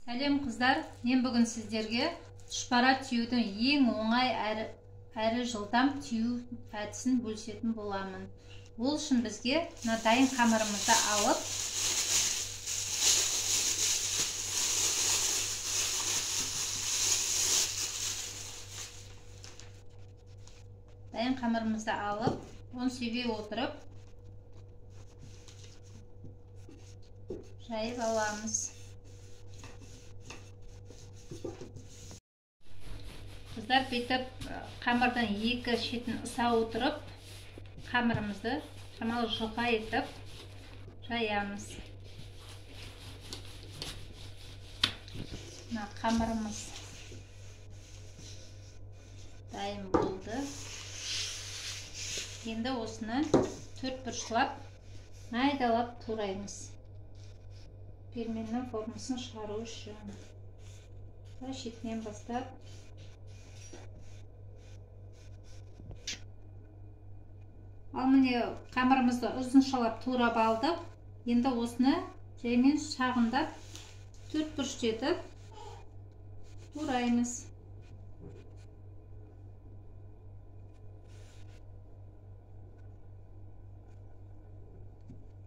Сәлем қыздар, мен бүгін сіздерге тұшпара түюдің ең оңай әрі жылдам түю әдісін бөлісетін боламын. Ол үшін бізге дайын қамырымызды алып, оны сүйге отырып, жайып аламыз. Қыздар бүйтіп қамырдан екі шетін ыса отырып, қамырымызды шамалы жұқа етіп жаямыз. Қамырымыз дайын болды. Енді осыны төрт бұрышлап, майдалап тураймыз. Перменнің формасын шығару үшін. Шетінен бастап ал міне қамырымызды ұзыншалап турап алдық. Енді осыны жаймен шағындап төрт бұрыш етіп тураймыз.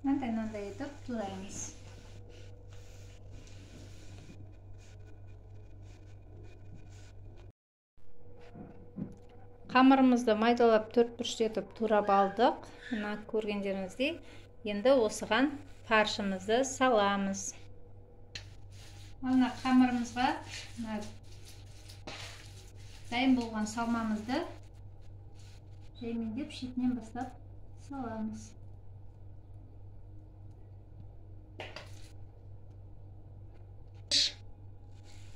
Мынандай етіп тураймыз. Қамырымызды майдалап төрт бұрыш етіп турап алдық. Мына көргендеріңіздей, енді осыған фаршымызды саламыз. Мына қамырымызға дайын болған салмамызды жаймендеп шетінен бастап саламыз.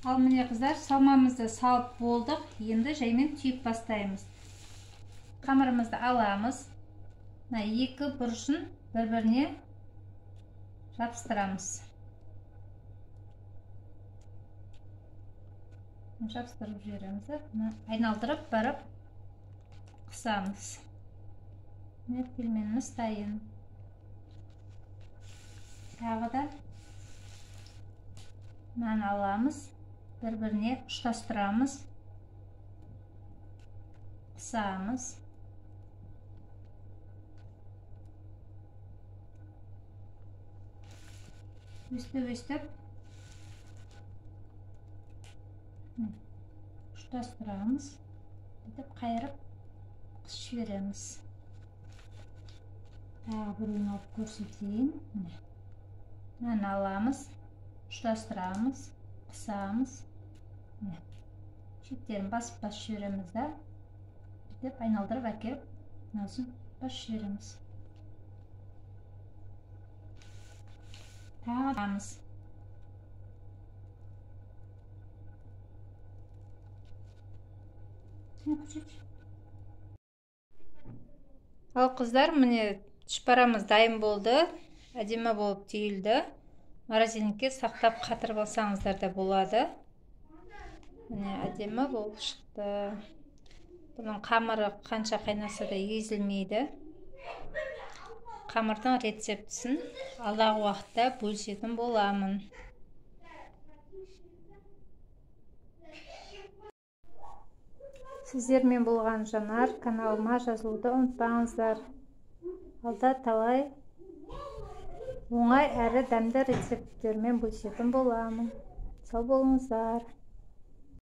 Ал міне қыздар, салмамызды салып болдық. Енді жаймен түйіп бастаймыз. Қамырымызды аламыз. Екі бұрышын бір-біріне жабыстырамыз. Жабыстырып жібереміз. Айналдырып барып қысамыз. Перменіміз дайын. Тағы да мынаны аламыз. Bir-birine ұштастырамыз, қысамыз. Өстіп ұштастырамыз. Бүйтіп қайырып қысып жібереміз. Тағы біреуін алып көрсетейін. Мынаны аламыз, ұштастырамыз, қысамыз. Шеттерін басып жібереміз да, бүйтіп айналдырып әкеліп, мынасын басып жібереміз. Тағамыз. Ал қыздар, міне тұшпарамыз дайын болды, әдемі болып түйілді. Морозильникке сақтап қатырып алсаңыздар да болады. Міне әдемі болып шықты. Бұның қамыры қанша қайнаса да езілмейді. Қамырдың рецептісін алдағы уақытта бөлісетін боламын. Сіздермен болған Жанар. Каналыма жазылуды ұмытпаңыздар. Алда талай оңай әрі дәмді рецепттермен бөлісетін боламын. Сау болыңыздар.